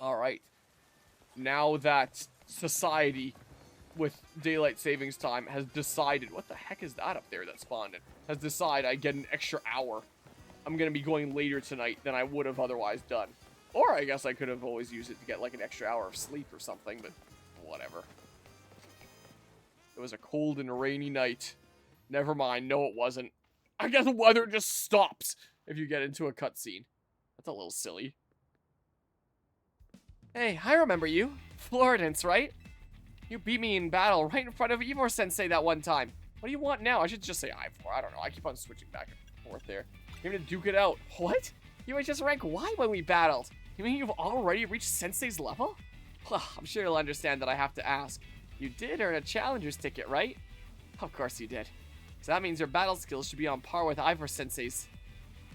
Alright. Now that society, with daylight savings time, has decided... What the heck is that up there that spawned in? Has decided I get an extra hour. I'm going to be going later tonight than I would have otherwise done. Or I guess I could have always used it to get like an extra hour of sleep or something, but whatever. It was a cold and rainy night. Never mind, no it wasn't. I guess the weather just stops if you get into a cutscene. That's a little silly. Hey, I remember you. Florence, right? You beat me in battle right in front of Ivor Sensei that one time. What do you want now? I should just say Ivor. I don't know. I keep on switching back and forth there. You're gonna duke it out. What? You were just rank Y when we battled. You mean you've already reached Sensei's level? Well, I'm sure you'll understand that I have to ask. You did earn a challenger's ticket, right? Of course you did. So that means your battle skills should be on par with Ivor Sensei's.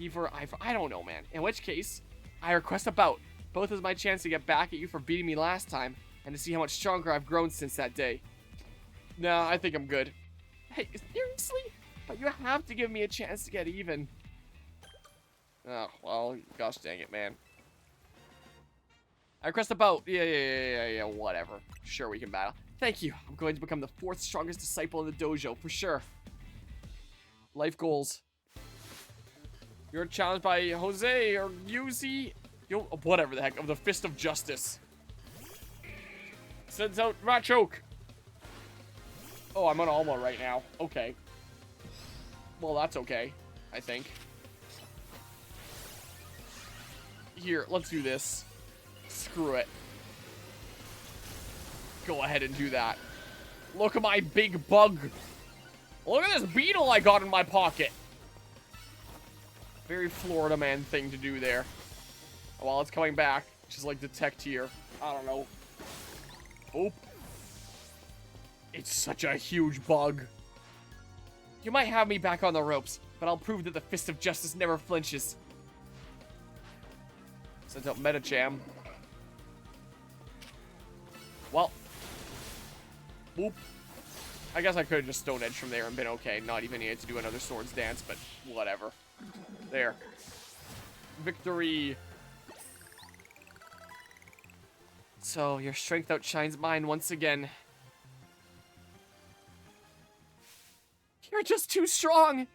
Ivor, I don't know, man. In which case, I request a bout. Both as my chance to get back at you for beating me last time, and to see how much stronger I've grown since that day. Nah, I think I'm good. Hey, seriously? But you have to give me a chance to get even. Oh, well, gosh dang it, man. I request a bout. Yeah, whatever. Sure, we can battle. Thank you. I'm going to become the 4th strongest disciple in the dojo, for sure. Life goals. You're challenged by Jose or Yuzi. Whatever the heck, of the Fist of Justice. Sends out Machoke. Oh, I'm on Alma right now. Okay. Well, that's okay, I think. Here, let's do this. Screw it. Go ahead and do that. Look at my big bug. Look at this beetle I got in my pocket. Very Florida man thing to do there. While it's coming back, just like detect here. I don't know. Oh. It's such a huge bug. You might have me back on the ropes, but I'll prove that the Fist of Justice never flinches. Sent out Metacham. Well. Whoop. I guess I could have just Stone Edge from there and been okay. Not even needed to do another Swords Dance, but whatever. There. Victory. So, your strength outshines mine once again. You're just too strong!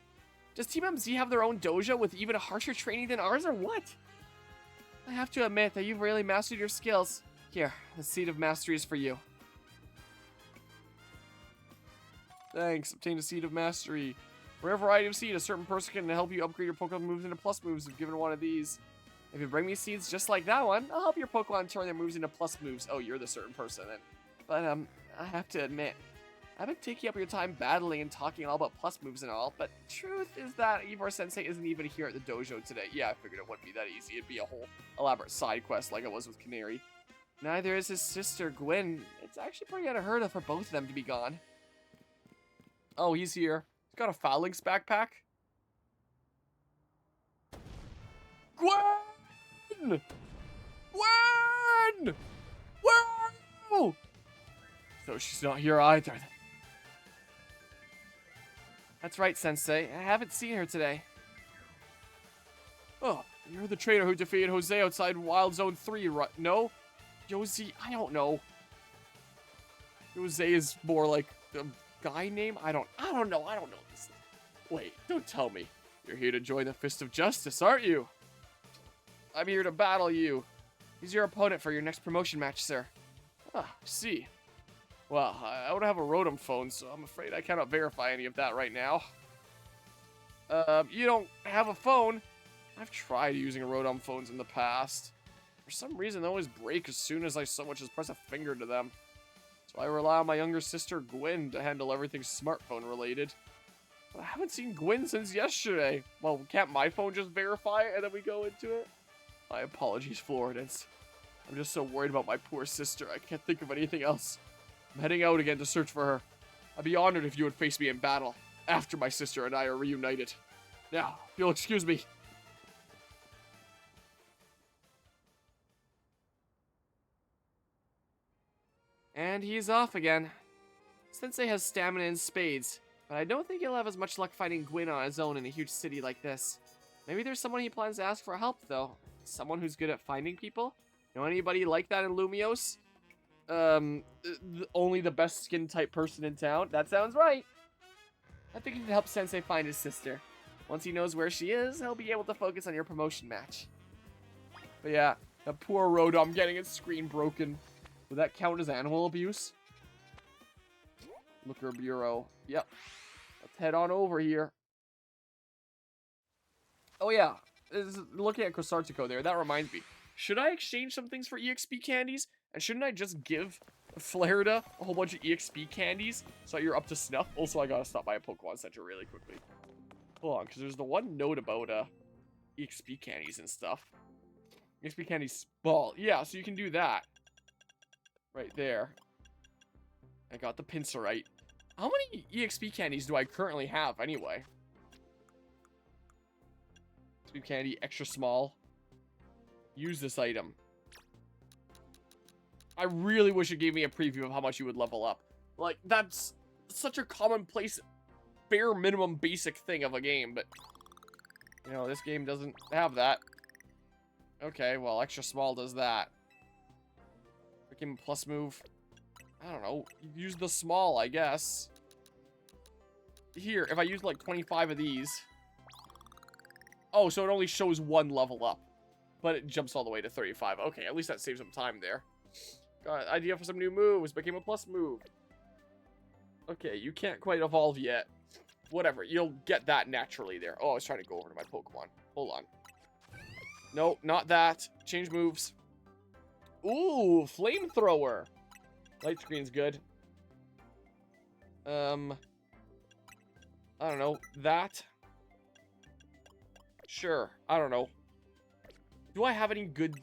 Does Team MZ have their own dojo with even harsher training than ours, or what? I have to admit that you've really mastered your skills. Here, the Seed of Mastery is for you. Thanks, obtain a Seed of Mastery. For every variety of seed, a certain person can help you upgrade your Pokemon moves into plus moves if given one of these. If you bring me seeds just like that one, I'll help your Pokemon turn their moves into plus moves. Oh, you're the certain person then. But, I have to admit, I've been taking up your time battling and talking all about plus moves and all, but truth is that Ivor Sensei isn't even here at the dojo today. Yeah, I figured it wouldn't be that easy. It'd be a whole elaborate side quest like it was with Canary. Neither is his sister, Gwen. It's actually pretty unheard of for both of them to be gone. Oh, he's here. He's got a Phalanx backpack. Gwen! Gwen! Wow! So she's not here either. That's right, Sensei. I haven't seen her today. Oh, you're the trainer who defeated Jose outside Wild Zone 3, right? No? Josie, I don't know. Jose is more like the guy name? I don't know this. Wait, don't tell me. You're here to join the Fist of Justice, aren't you? I'm here to battle you. He's your opponent for your next promotion match, sir. Ah, I see. Well, I don't have a Rotom phone, so I'm afraid I cannot verify any of that right now. You don't have a phone? I've tried using Rotom phones in the past. For some reason, they always break as soon as I so much as press a finger to them. So I rely on my younger sister, Gwen, to handle everything smartphone related. But I haven't seen Gwen since yesterday. Well, can't my phone just verify it and then we go into it? My apologies, Florence. I'm just so worried about my poor sister, I can't think of anything else. I'm heading out again to search for her. I'd be honored if you would face me in battle, after my sister and I are reunited. Now, if you'll excuse me. And he's off again. Sensei has stamina and spades, but I don't think he'll have as much luck fighting Gwen on his own in a huge city like this. Maybe there's someone he plans to ask for help, though. Someone who's good at finding people? Know anybody like that in Lumios? Only the best skin type person in town? That sounds right. I think you can help Sensei find his sister. Once he knows where she is, he'll be able to focus on your promotion match. But yeah, that poor Rotom getting its screen broken. Would that count as animal abuse? Looker Bureau. Yep. Let's head on over here. Oh yeah, looking at Crosartico there, that reminds me. Should I exchange some things for EXP candies? And shouldn't I just give Flarida a whole bunch of EXP candies so you're up to snuff? Also, I gotta stop by a Pokemon Center really quickly. Hold on, because there's the one note about EXP candies and stuff. EXP candies small. Yeah, so you can do that. Right there. I got the Pincerite. How many EXP candies do I currently have anyway? EXP candy, extra small. Use this item. I really wish it gave me a preview of how much you would level up. Like, that's such a commonplace, bare minimum basic thing of a game, but, you know, this game doesn't have that. Okay, well, extra small does that. Freaking plus move. I don't know. Use the small, I guess. Here, if I use like 25 of these. Oh, so it only shows one level up. But it jumps all the way to 35. Okay, at least that saves some time there. Got an idea for some new moves. Became a plus move. Okay, you can't quite evolve yet. Whatever, you'll get that naturally there. Oh, I was trying to go over to my Pokemon. Hold on. No, not that. Change moves. Ooh, flamethrower. Light screen's good. I don't know. That. Sure. I don't know. Do I have any good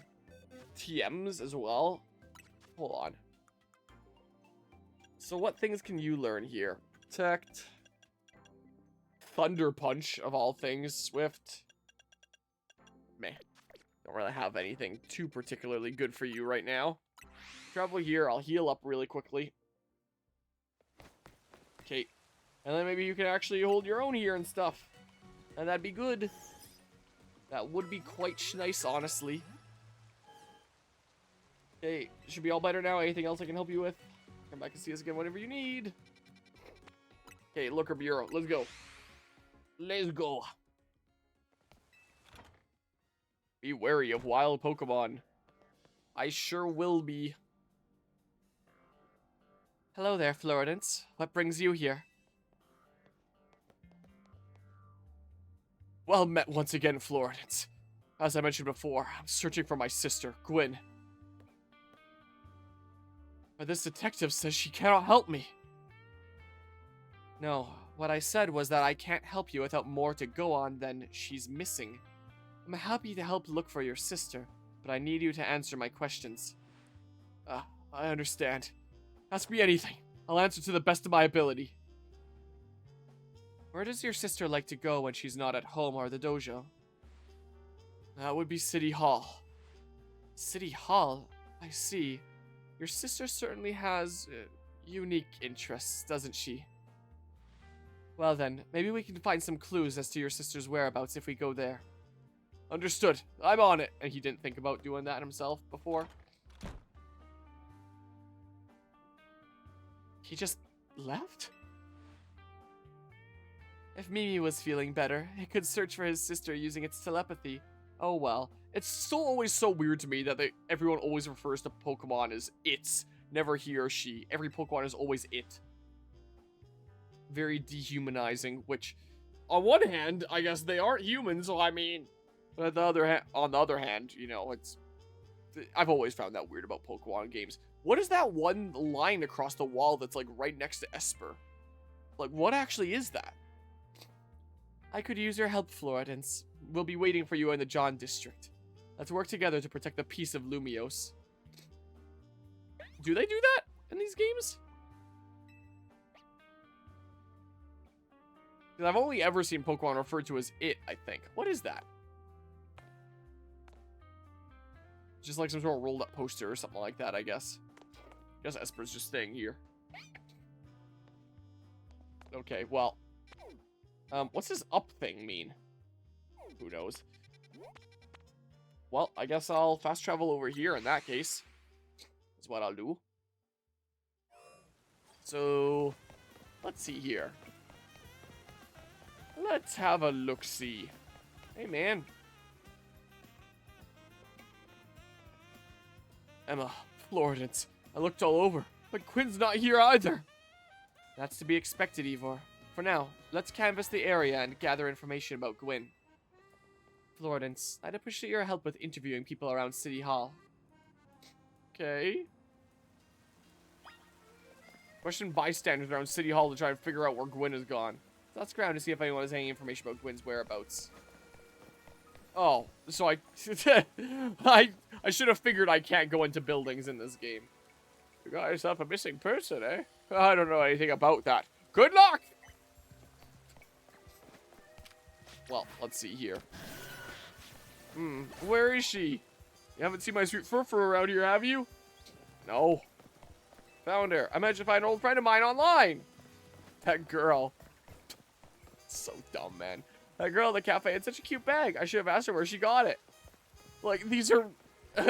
TMs as well? Hold on. So what things can you learn here? Protect. Thunder Punch, of all things. Swift. Meh. Don't really have anything too particularly good for you right now. Travel here. I'll heal up really quickly. Okay. And then maybe you can actually hold your own here and stuff. And that'd be good. That would be quite nice, honestly. Okay, should be all better now. Anything else I can help you with? Come back and see us again whenever you need. Okay, Looker Bureau. Let's go. Let's go. Be wary of wild Pokemon. I sure will be. Hello there, Floridance. What brings you here? Well met once again, Floridance. As I mentioned before, I'm searching for my sister, Gwyn. But this detective says she cannot help me. No, what I said was that I can't help you without more to go on than she's missing. I'm happy to help look for your sister, but I need you to answer my questions. I understand. Ask me anything. I'll answer to the best of my ability. Where does your sister like to go when she's not at home or the dojo? That would be City Hall. City Hall? I see. Your sister certainly has unique interests, doesn't she? Well then, maybe we can find some clues as to your sister's whereabouts if we go there. Understood. I'm on it. And he didn't think about doing that himself before. He just left? If Mimi was feeling better, it could search for his sister using its telepathy. Oh well. It's still always so weird to me that everyone always refers to Pokemon as its, never he or she. Every Pokemon is always it. Very dehumanizing, which, on one hand, I guess they aren't human, so I mean, but on the other hand, you know, I've always found that weird about Pokemon games. What is that one line across the wall that's like right next to Esper? Like, what actually is that? I could use your help, Floridance. We'll be waiting for you in the John District. Let's work together to protect the peace of Lumios. Do they do that in these games? Because I've only ever seen Pokemon referred to as it, I think. What is that? Just like some sort of rolled up poster or something like that, I guess. I guess Esper's just staying here. Okay, well. What's this up thing mean? Who knows? Well, I guess I'll fast travel over here in that case. That's what I'll do. So, let's see here. Let's have a look-see. Hey, man. Emma, Florence. I looked all over, but Quinn's not here either. That's to be expected, Ivor. For now, let's canvass the area and gather information about Gwyn. Florence, I'd appreciate your help with interviewing people around City Hall. Okay. Question bystanders around City Hall to try and figure out where Gwyn has gone. So let's go around to see if anyone has any information about Gwyn's whereabouts. Oh, so I should have figured I can't go into buildings in this game. You got yourself a missing person, eh? I don't know anything about that. Good luck! Well, let's see here. Where is she? You haven't seen my sweet furfur around here, have you? No. Found her. I managed to find an old friend of mine online. That girl. So dumb, man. That girl at the cafe had such a cute bag. I should have asked her where she got it. Like, these are...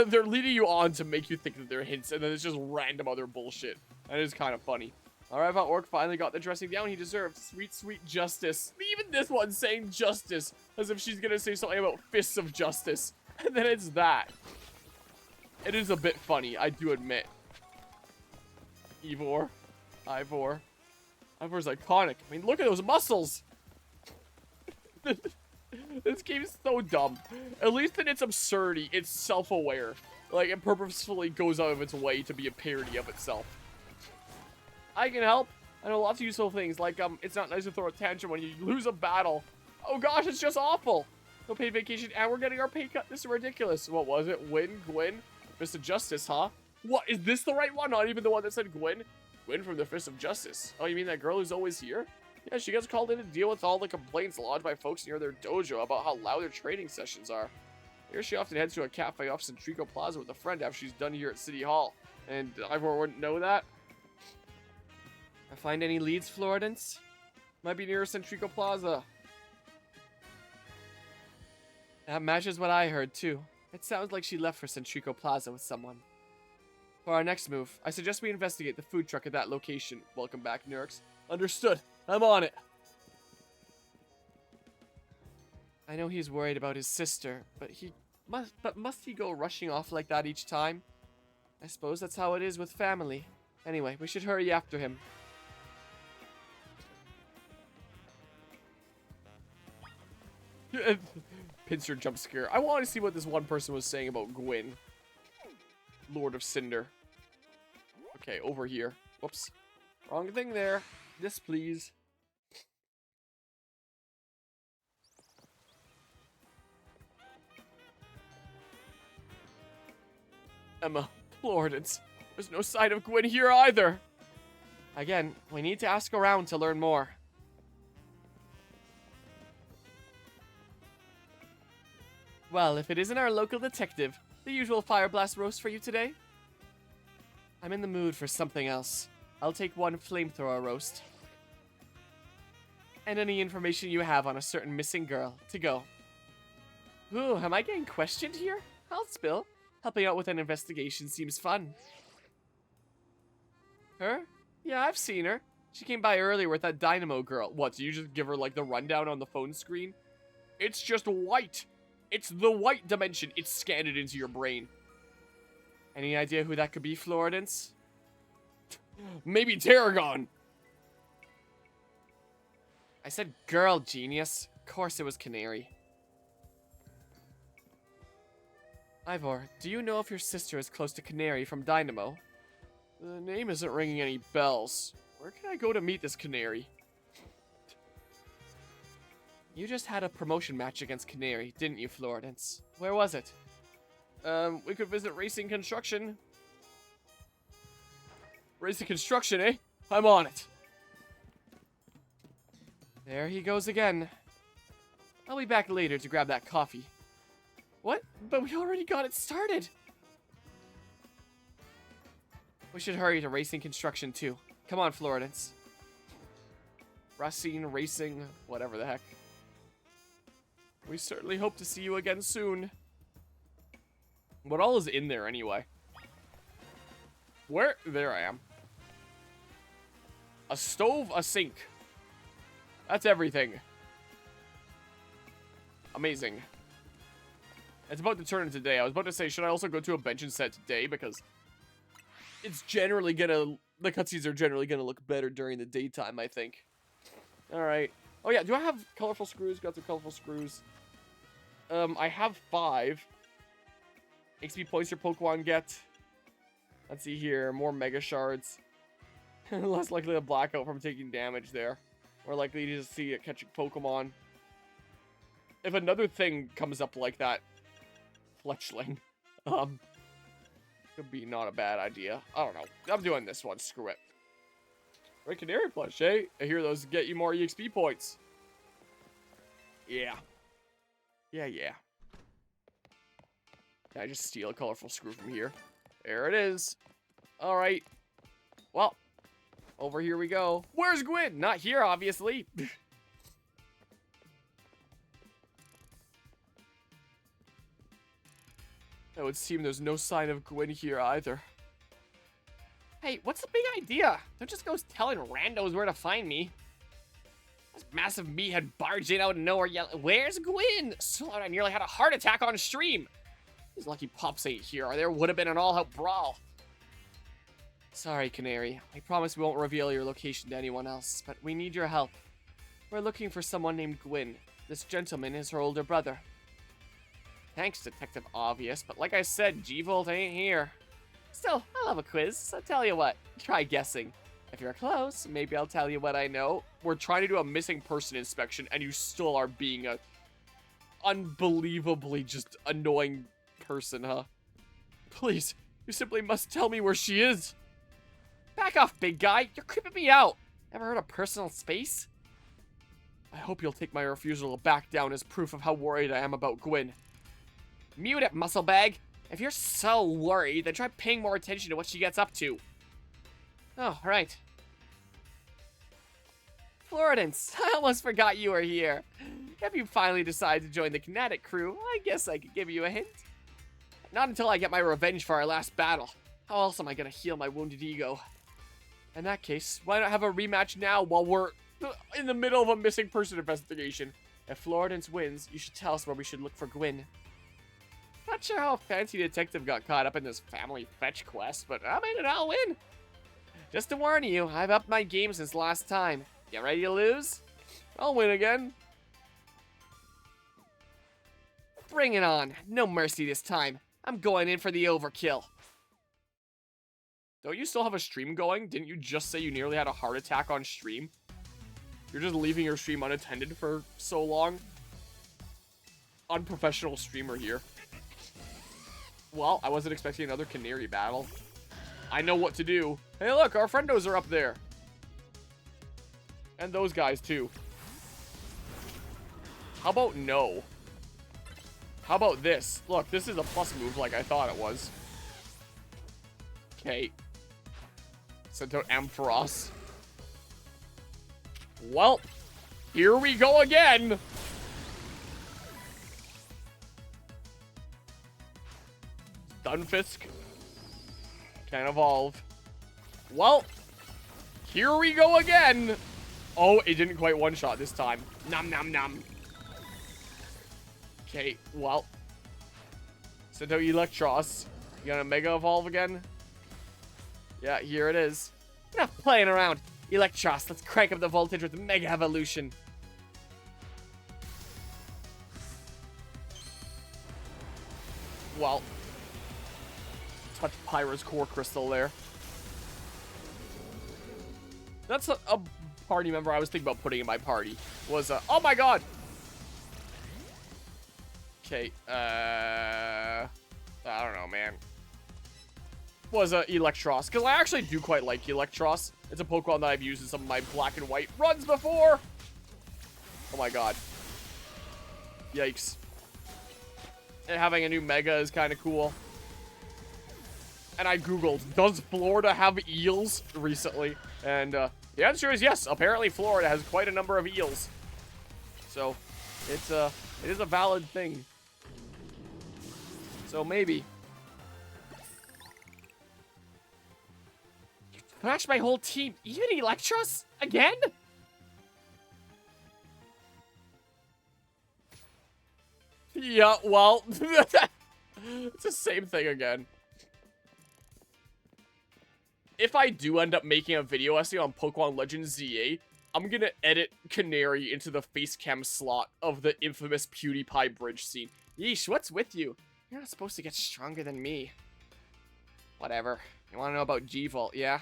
they're leading you on to make you think that they're hints, and then it's just random other bullshit. That is kind of funny. Alright, Orc finally got the dressing down he deserved. Sweet, sweet justice. Even this one's saying justice, as if she's gonna say something about fists of justice. And then it's that. It is a bit funny, I do admit. Ivor. Ivor's iconic. I mean, look at those muscles! This game is so dumb. At least in its absurdity, it's self-aware. Like, it purposefully goes out of its way to be a parody of itself. I can help. I know lots of useful things, like, it's not nice to throw a tantrum when you lose a battle. Oh gosh, it's just awful. No paid vacation, and we're getting our pay cut. This is ridiculous. What was it? Gwyn? Fist of Justice, huh? What? Is this the right one? Not even the one that said Gwyn? Gwyn from the Fist of Justice. Oh, you mean that girl who's always here? Yeah, she gets called in to deal with all the complaints lodged by folks near their dojo about how loud their training sessions are. Here she often heads to a cafe off Centrico Plaza with a friend after she's done here at City Hall. And Ivor wouldn't know that? I find any leads, Florence? Might be near Centrico Plaza. That matches what I heard, too. It sounds like she left for Centrico Plaza with someone. For our next move, I suggest we investigate the food truck at that location. Welcome back, Nurx. Understood. I'm on it. I know he's worried about his sister, but must he go rushing off like that each time? I suppose that's how it is with family. Anyway, we should hurry after him. Pincer jump scare. I want to see what this one person was saying about Gwyn. Lord of Cinder. Okay, over here. Whoops. Wrong thing there. This, please. Emma, Florence. There's no sign of Gwyn here either. Again, we need to ask around to learn more. Well, if it isn't our local detective, the usual fire blast roast for you today? I'm in the mood for something else. I'll take one flamethrower roast. And any information you have on a certain missing girl, to go. Ooh, am I getting questioned here? I'll spill. Helping out with an investigation seems fun. Her? Yeah, I've seen her. She came by earlier with that Dynamo girl. What, do you just give her, like, the rundown on the phone screen? It's just white. It's the white dimension. It's scanned it into your brain. Any idea who that could be, Florence? Maybe Tarragon. I said girl, genius. Of course it was Canary. Ivor, do you know if your sister is close to Canary from Dynamo? The name isn't ringing any bells. Where can I go to meet this Canary? You just had a promotion match against Canary, didn't you, Florence? Where was it? We could visit Racing Construction. Racing Construction, eh? I'm on it. There he goes again. I'll be back later to grab that coffee. What? But we already got it started. We should hurry to Racing Construction, too. Come on, Florence. Racing, whatever the heck. We certainly hope to see you again soon. What all is in there anyway? Where? There I am. A stove, a sink. That's everything. Amazing. It's about to turn into day. I was about to say, should I also go to a bench and set today? Because it's generally gonna... The cutscenes are generally gonna look better during the daytime, I think. Alright. Oh yeah, do I have colorful screws? Got some colorful screws. I have 5. XP points your Pokemon get. Let's see here. More Mega Shards. Less likely to blackout from taking damage there. More likely to see it catching Pokemon. If another thing comes up like that, Fletchling, could be not a bad idea. I don't know. I'm doing this one. Screw it. Red Canary plush, eh? I hear those get you more EXP points. Yeah. Yeah. Can I just steal a colorful screw from here? There it is. Alright. Well, over here we go. Where's Gwyn? Not here, obviously. It would seem there's no sign of Gwyn here either. Hey, what's the big idea? Don't just go telling randos where to find me. This massive meathead barged in out of nowhere yelling, "Where's Gwyn?" So I nearly had a heart attack on stream. These lucky pups ain't here, or there would have been an all-out brawl. Sorry, Canary. I promise we won't reveal your location to anyone else, but we need your help. We're looking for someone named Gwyn. This gentleman is her older brother. Thanks, Detective Obvious, but like I said, G-Volt ain't here. Still, I'll have a quiz, so tell you what, try guessing. If you're close, maybe I'll tell you what I know. We're trying to do a missing person inspection, and you still are being a unbelievably just annoying person, huh? Please, you simply must tell me where she is. Back off, big guy. You're creeping me out. Ever heard of personal space? I hope you'll take my refusal to back down as proof of how worried I am about Gwyn. Mute it, muscle bag. If you're so worried, then try paying more attention to what she gets up to. Oh, right. Floridance, I almost forgot you were here. If you finally decide to join the Kinetic crew, I guess I could give you a hint. Not until I get my revenge for our last battle. How else am I gonna heal my wounded ego? In that case, why not have a rematch now while we're in the middle of a missing person investigation? If Floridance wins, you should tell us where we should look for Gwyn. Not sure how a fancy detective got caught up in this family fetch quest, but I mean, I'll win. Just to warn you, I've upped my game since last time. You ready to lose? I'll win again. Bring it on. No mercy this time. I'm going in for the overkill. Don't you still have a stream going? Didn't you just say you nearly had a heart attack on stream? You're just leaving your stream unattended for so long? Unprofessional streamer here. Well, I wasn't expecting another Canary battle. I know what to do. Hey, look, our friendos are up there. And those guys, too. How about no? How about this? Look, this is a plus move like I thought it was. Okay. Sent out Ampharos. Well, here we go again. Stunfisk. Can't evolve. Well, here we go again. Oh, it didn't quite one-shot this time. Nom nom nom. Okay, well. Sent out Electros. You gonna Mega Evolve again? Yeah, here it is. Enough playing around. Electros, let's crank up the voltage with Mega Evolution. Well. Touch Pyro's core crystal there. That's a party member I was thinking about putting in my party. Was oh my god! Okay, I don't know, man. Was Electros, because I actually do quite like Electros. It's a Pokemon that I've used in some of my black and white runs before. Oh my god. Yikes. And having a new Mega is kind of cool. And I googled, does Florida have eels recently? And the answer is yes. Apparently Florida has quite a number of eels. So it is a valid thing. So maybe Crash my whole team, even Electros? Again? Yeah, well, it's the same thing again. If I do end up making a video essay on Pokemon Legends ZA, I'm gonna edit Canary into the face cam slot of the infamous PewDiePie bridge scene. Yeesh, what's with you? You're not supposed to get stronger than me. Whatever. You wanna know about G-Volt, yeah?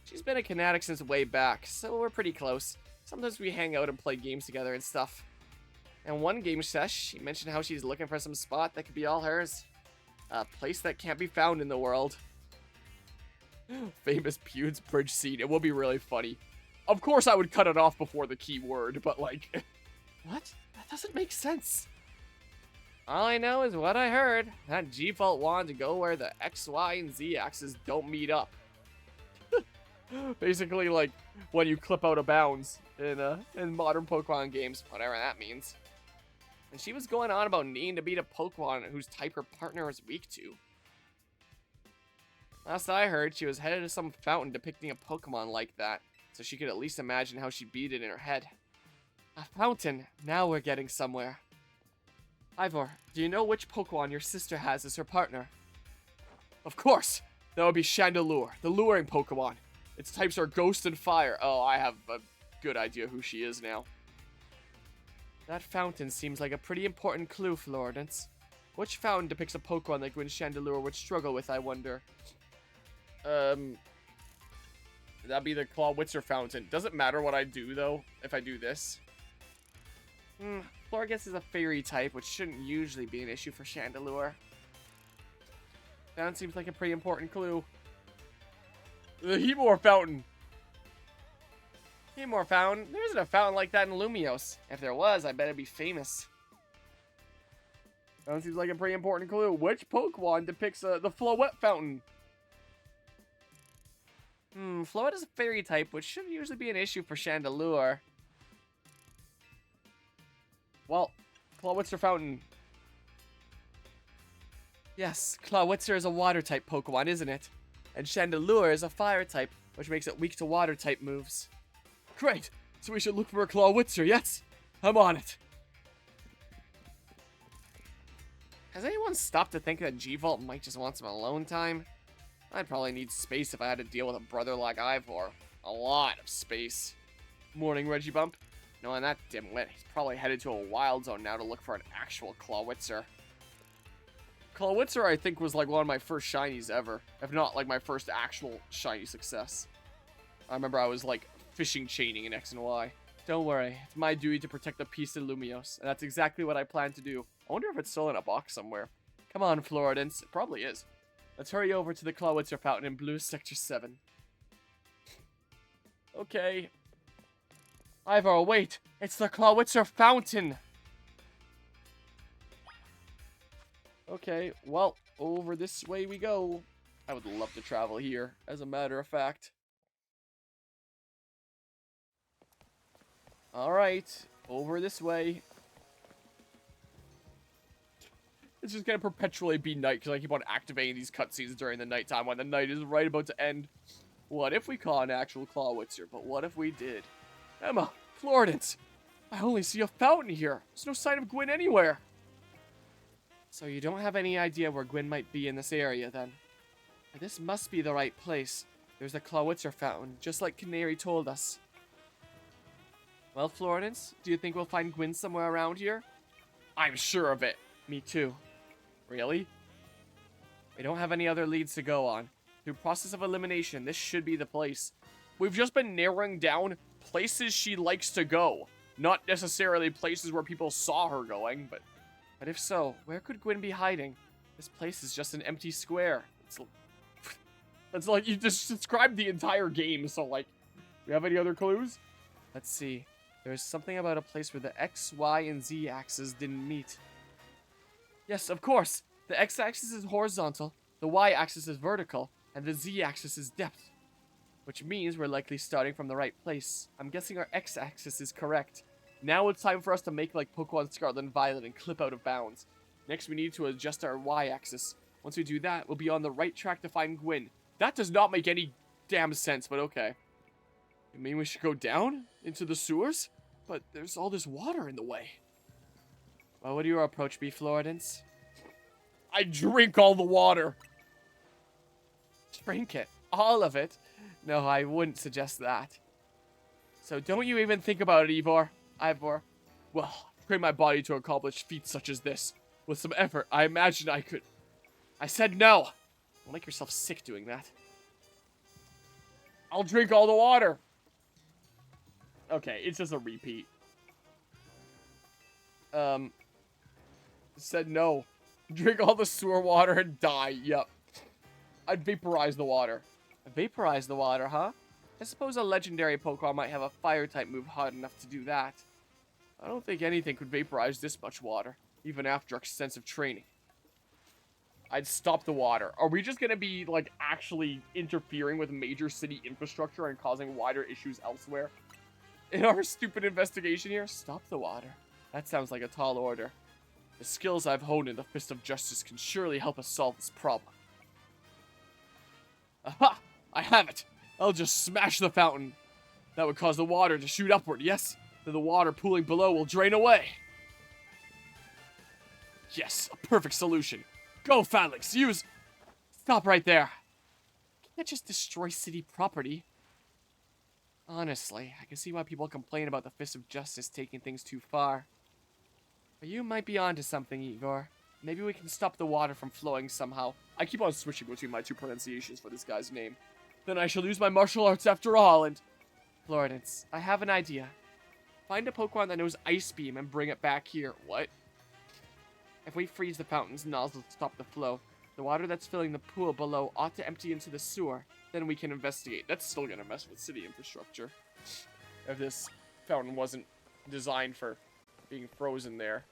She's been a Kinetic since way back, so we're pretty close. Sometimes we hang out and play games together and stuff. And one game sesh, she mentioned how she's looking for some spot that could be all hers. A place that can't be found in the world. Famous Pewd's bridge scene. It will be really funny. Of course I would cut it off before the keyword, but like... What? That doesn't make sense. All I know is what I heard. That G-Volt wanted to go where the X, Y, and Z axes don't meet up. Basically, like, when you clip out of bounds in modern Pokemon games. Whatever that means. And she was going on about needing to beat a Pokemon whose type her partner is weak to. Last I heard, she was headed to some fountain depicting a Pokemon like that, so she could at least imagine how she beat it in her head. A fountain. Now we're getting somewhere. Ivor, do you know which Pokemon your sister has as her partner? Of course! That would be Chandelure, the luring Pokemon. Its types are Ghost and Fire. Oh, I have a good idea who she is now. That fountain seems like a pretty important clue, Florence. Which fountain depicts a Pokemon that Gwyn Chandelure would struggle with, I wonder? That'd be the Clawitzer fountain. Doesn't matter what I do, though, if I do this. Florges is a fairy type, which shouldn't usually be an issue for Chandelure. That seems like a pretty important clue. The Heatmor fountain. Heatmor fountain? There isn't a fountain like that in Lumiose. If there was, I bet it'd be famous. That seems like a pretty important clue. Which Pokemon depicts the Floette fountain? Floette is a fairy type, which shouldn't usually be an issue for Chandelure. Well, Clawitzer fountain. Yes, Clawitzer is a water type Pokemon, isn't it? And Chandelure is a fire type, which makes it weak to water type moves. Great! So we should look for a Clawitzer, yes? I'm on it. Has anyone stopped to think that G-Volt might just want some alone time? I'd probably need space if I had to deal with a brother like Ivor. A lot of space. Morning, Regibump. Knowing that dimwit, he's probably headed to a wild zone now to look for an actual Clawitzer. Clawitzer, I think, was like one of my first shinies ever. If not, like, my first actual shiny success. I remember I was, like, fishing chaining in X and Y. Don't worry, it's my duty to protect the peace in Lumiose, and that's exactly what I plan to do. I wonder if it's still in a box somewhere. Come on, Floridance. It probably is. Let's hurry over to the Clawitzer fountain in Blue Sector 7. Okay. Ivor, wait! It's the Clawitzer fountain! Okay, well, over this way we go. I would love to travel here, as a matter of fact. Alright, over this way. It's just gonna perpetually be night, because I keep on activating these cutscenes during the nighttime when the night is right about to end. What if we caught an actual Clawitzer, but what if we did? Emma, Floridance, I only see a fountain here. There's no sign of Gwyn anywhere. So you don't have any idea where Gwyn might be in this area, then? This must be the right place. There's a Clawitzer fountain, just like Canary told us. Well, Floridance, do you think we'll find Gwyn somewhere around here? I'm sure of it. Me too. Really? We don't have any other leads to go on. Through process of elimination, this should be the place. We've just been narrowing down places she likes to go. Not necessarily places where people saw her going, but if so, where could Gwyn be hiding? This place is just an empty square. It's like you just described the entire game, so like, we have any other clues? Let's see. There's something about a place where the X, Y, and Z axes didn't meet. Yes, of course. The X-axis is horizontal, the Y-axis is vertical, and the Z-axis is depth. Which means we're likely starting from the right place. I'm guessing our X-axis is correct. Now it's time for us to make like Pokemon Scarlet and Violet and clip out of bounds. Next we need to adjust our Y-axis. Once we do that, we'll be on the right track to find Gwyn. That does not make any damn sense, but okay. You mean we should go down into the sewers? But there's all this water in the way. Well, would your approach be, Floridance? I drink all the water. Drink it. All of it? No, I wouldn't suggest that. So don't you even think about it, Ivor. Well, I've trained my body to accomplish feats such as this. With some effort, I imagine I could. I said no. Don't make yourself sick doing that. I'll drink all the water. Okay, it's just a repeat. Said no. Drink all the sewer water and die. Yep. I'd vaporize the water. Vaporize the water, huh? I suppose a legendary Pokemon might have a fire-type move hot enough to do that. I don't think anything could vaporize this much water, even after extensive training. I'd stop the water. Are we just gonna be, like, actually interfering with major city infrastructure and causing wider issues elsewhere? In our stupid investigation here? Stop the water. That sounds like a tall order. The skills I've honed in the Fist of Justice can surely help us solve this problem. Aha! I have it! I'll just smash the fountain. That would cause the water to shoot upward, yes? Then the water pooling below will drain away. Yes, a perfect solution. Go, Phalanx, use... Stop right there. Can't just destroy city property. Honestly, I can see why people complain about the Fist of Justice taking things too far. But you might be onto something, Igor. Maybe we can stop the water from flowing somehow. I keep on switching between my two pronunciations for this guy's name. Then I shall use my martial arts after all, and... Floridance, I have an idea. Find a Pokemon that knows Ice Beam and bring it back here. What? If we freeze the fountain's nozzle to stop the flow, the water that's filling the pool below ought to empty into the sewer. Then we can investigate. That's still gonna mess with city infrastructure. If this fountain wasn't designed for being frozen there.